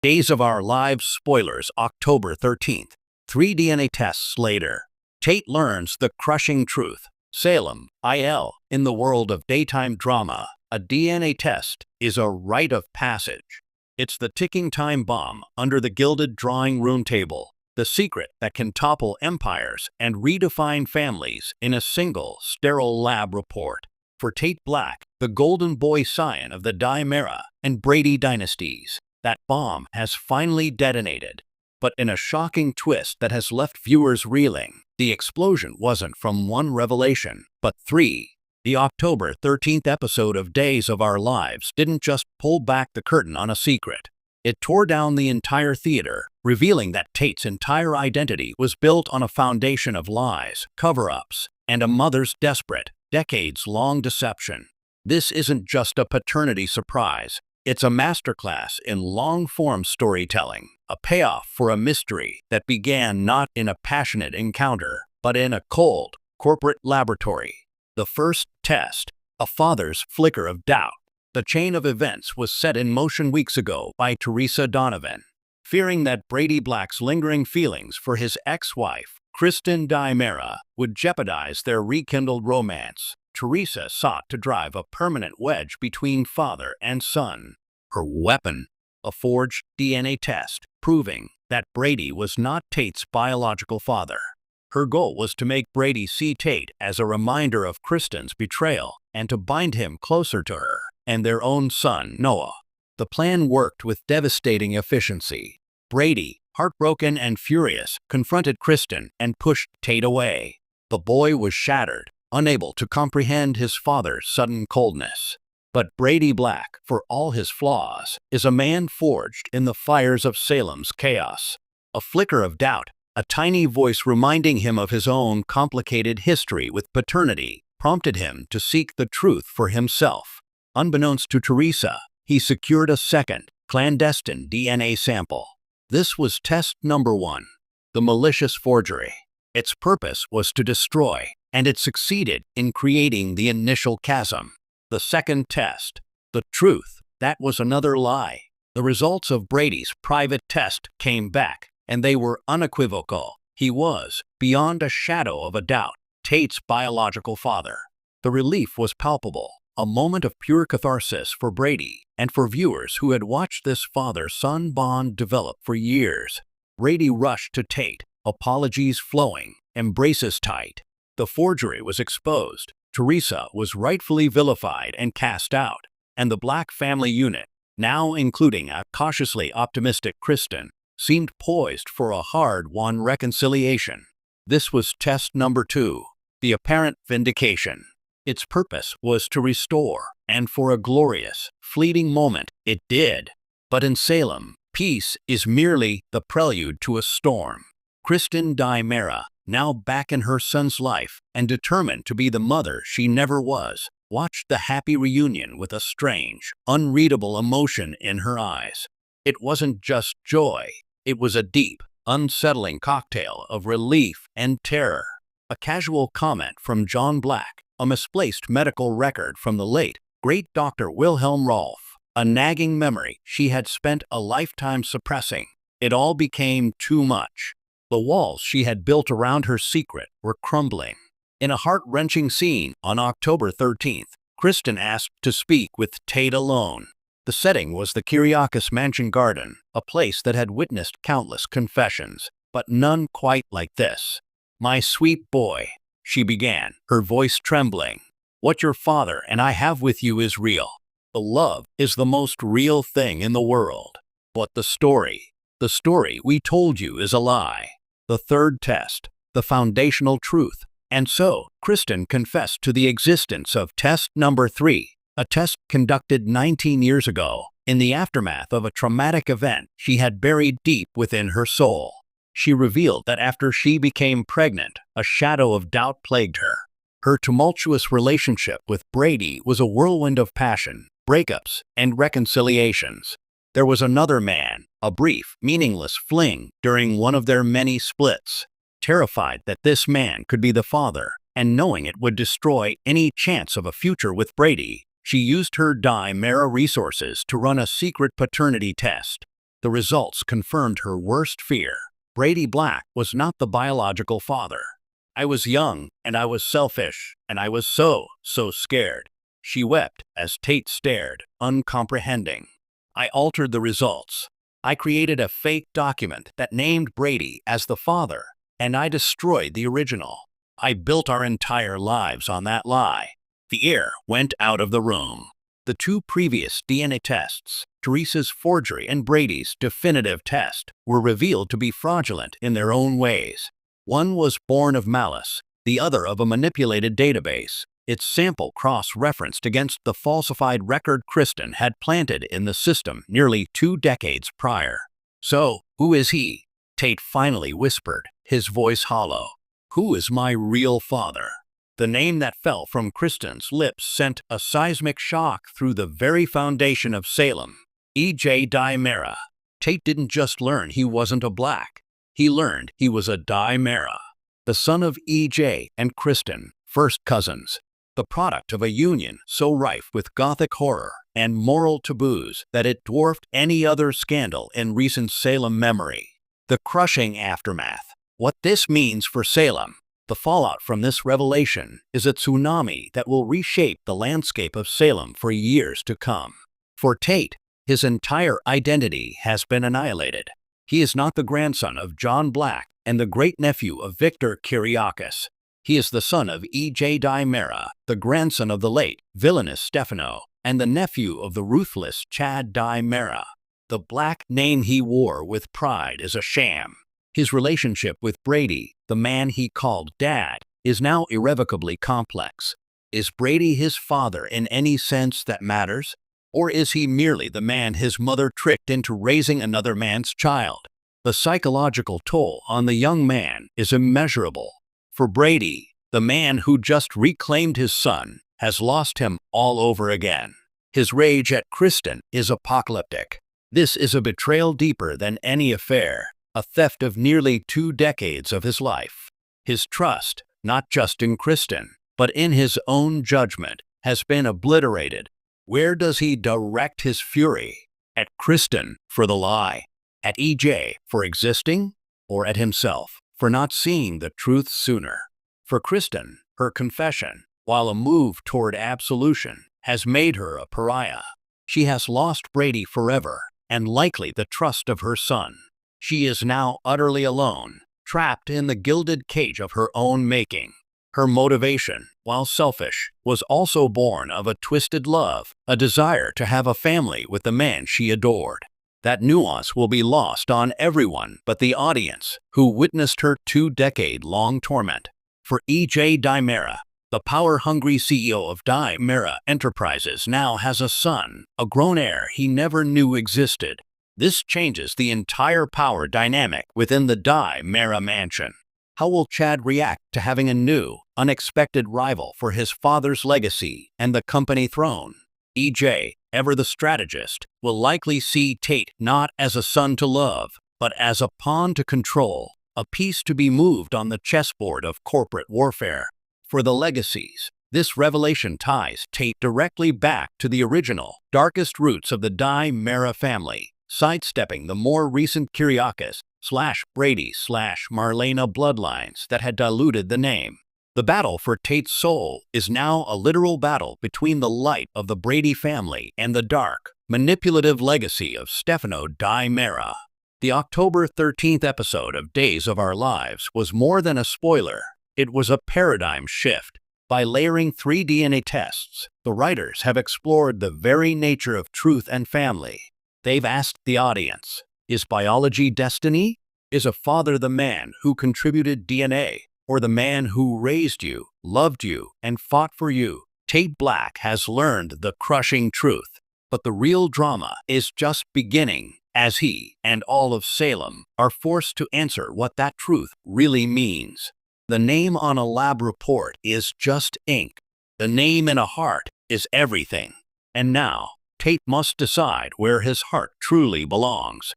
Days of Our Lives spoilers October 13th. 3 DNA tests later. Tate learns the crushing truth. Salem, IL. In the world of daytime drama, a DNA test is a rite of passage. It's the ticking time bomb under the gilded drawing room table, the secret that can topple empires and redefine families in a single sterile lab report. For Tate Black, the golden boy scion of the Dimera and Brady dynasties, that bomb has finally detonated. But in a shocking twist that has left viewers reeling, the explosion wasn't from one revelation, but three. The October 13th episode of Days of Our Lives didn't just pull back the curtain on a secret. It tore down the entire theater, revealing that Tate's entire identity was built on a foundation of lies, cover-ups, and a mother's desperate, decades-long deception. This isn't just a paternity surprise. It's a masterclass in long-form storytelling, a payoff for a mystery that began not in a passionate encounter, but in a cold, corporate laboratory. The first test, a father's flicker of doubt. The chain of events was set in motion weeks ago by Teresa Donovan. Fearing that Brady Black's lingering feelings for his ex-wife, Kristen Dimera, would jeopardize their rekindled romance, Teresa sought to drive a permanent wedge between father and son. Her weapon, a forged DNA test, proving that Brady was not Tate's biological father. Her goal was to make Brady see Tate as a reminder of Kristen's betrayal and to bind him closer to her and their own son, Noah. The plan worked with devastating efficiency. Brady, heartbroken and furious, confronted Kristen and pushed Tate away. The boy was shattered, unable to comprehend his father's sudden coldness. But Brady Black, for all his flaws, is a man forged in the fires of Salem's chaos. A flicker of doubt, a tiny voice reminding him of his own complicated history with paternity, prompted him to seek the truth for himself. Unbeknownst to Teresa, he secured a second, clandestine DNA sample. This was test number 1, the malicious forgery. Its purpose was to destroy, and it succeeded in creating the initial chasm. The second test, the truth, that was another lie. The results of Brady's private test came back, and they were unequivocal. He was, beyond a shadow of a doubt, Tate's biological father. The relief was palpable, a moment of pure catharsis for Brady and for viewers who had watched this father-son bond develop for years. Brady rushed to Tate, apologies flowing, embraces tight. The forgery was exposed. Teresa was rightfully vilified and cast out, and the Black family unit, now including a cautiously optimistic Kristen, seemed poised for a hard-won reconciliation. This was test number 2, the apparent vindication. Its purpose was to restore, and for a glorious, fleeting moment, it did. But in Salem, peace is merely the prelude to a storm. Kristen Dimera, now back in her son's life and determined to be the mother she never was, watched the happy reunion with a strange, unreadable emotion in her eyes. It wasn't just joy. It was a deep, unsettling cocktail of relief and terror. A casual comment from John Black, a misplaced medical record from the late, great Dr. Wilhelm Rolf, a nagging memory she had spent a lifetime suppressing. It all became too much. The walls she had built around her secret were crumbling. In a heart-wrenching scene on October 13th, Kristen asked to speak with Tate alone. The setting was the Kyriakis Mansion garden, a place that had witnessed countless confessions, but none quite like this. "My sweet boy," she began, her voice trembling. "What your father and I have with you is real. The love is the most real thing in the world. But the story we told you is a lie." The third test, the foundational truth. And so, Kristen confessed to the existence of test number 3, a test conducted 19 years ago, in the aftermath of a traumatic event she had buried deep within her soul. She revealed that after she became pregnant, a shadow of doubt plagued her. Her tumultuous relationship with Brady was a whirlwind of passion, breakups, and reconciliations. There was another man, a brief, meaningless fling during one of their many splits. Terrified that this man could be the father, and knowing it would destroy any chance of a future with Brady, she used her Dimera resources to run a secret paternity test. The results confirmed her worst fear. Brady Black was not the biological father. I was young, and I was selfish, and I was so scared. She wept as Tate stared, uncomprehending. I altered the results. I created a fake document that named Brady as the father, and I destroyed the original. I built our entire lives on that lie. The air went out of the room. The two previous DNA tests, Teresa's forgery and Brady's definitive test, were revealed to be fraudulent in their own ways. One was born of malice, the other of a manipulated database. Its sample cross-referenced against the falsified record Kristen had planted in the system nearly 2 decades prior. "So, who is he?" Tate finally whispered, his voice hollow. "Who is my real father?" The name that fell from Kristen's lips sent a seismic shock through the very foundation of Salem. E.J. Dimera. Tate didn't just learn he wasn't a black. He learned he was a Dimera, the son of E.J. and Kristen, first cousins. The product of a union so rife with Gothic horror and moral taboos that it dwarfed any other scandal in recent Salem memory. The crushing aftermath. What this means for Salem. The fallout from this revelation is a tsunami that will reshape the landscape of Salem for years to come. For Tate, his entire identity has been annihilated. He is not the grandson of John Black and the great-nephew of Victor Kiriakis. He is the son of E.J. Dimera, the grandson of the late villainous Stefano, and the nephew of the ruthless Chad Dimera. The black name he wore with pride is a sham. His relationship with Brady, the man he called Dad, is now irrevocably complex. Is Brady his father in any sense that matters? Or is he merely the man his mother tricked into raising another man's child? The psychological toll on the young man is immeasurable. For Brady, the man who just reclaimed his son has lost him all over again. His rage at Kristen is apocalyptic. This is a betrayal deeper than any affair, a theft of nearly 2 decades of his life. His trust, not just in Kristen, but in his own judgment, has been obliterated. Where does he direct his fury? At Kristen for the lie? At E.J. for existing? Or at himself for not seeing the truth sooner? For Kristen, her confession, while a move toward absolution, has made her a pariah. She has lost Brady forever, and likely the trust of her son. She is now utterly alone, trapped in the gilded cage of her own making. Her motivation, while selfish, was also born of a twisted love, a desire to have a family with the man she adored. That nuance will be lost on everyone but the audience, who witnessed her 2-decade-long torment. For E.J. Dimera, the power-hungry CEO of Dimera Enterprises now has a son, a grown heir he never knew existed. This changes the entire power dynamic within the Dimera mansion. How will Chad react to having a new, unexpected rival for his father's legacy and the company throne? E.J., ever the strategist, will likely see Tate not as a son to love, but as a pawn to control, a piece to be moved on the chessboard of corporate warfare. For the legacies, this revelation ties Tate directly back to the original, darkest roots of the Dimera family, sidestepping the more recent Kiriakis/Brady/Marlena bloodlines that had diluted the name. The battle for Tate's soul is now a literal battle between the light of the Brady family and the dark, manipulative legacy of Stefano Dimera. The October 13th episode of Days of Our Lives was more than a spoiler. It was a paradigm shift. By layering 3 DNA tests, the writers have explored the very nature of truth and family. They've asked the audience, is biology destiny? Is a father the man who contributed DNA? Or the man who raised you, loved you, and fought for you? Tate Black has learned the crushing truth, but the real drama is just beginning as he and all of Salem are forced to answer what that truth really means. The name on a lab report is just ink. The name in a heart is everything. And now, Tate must decide where his heart truly belongs.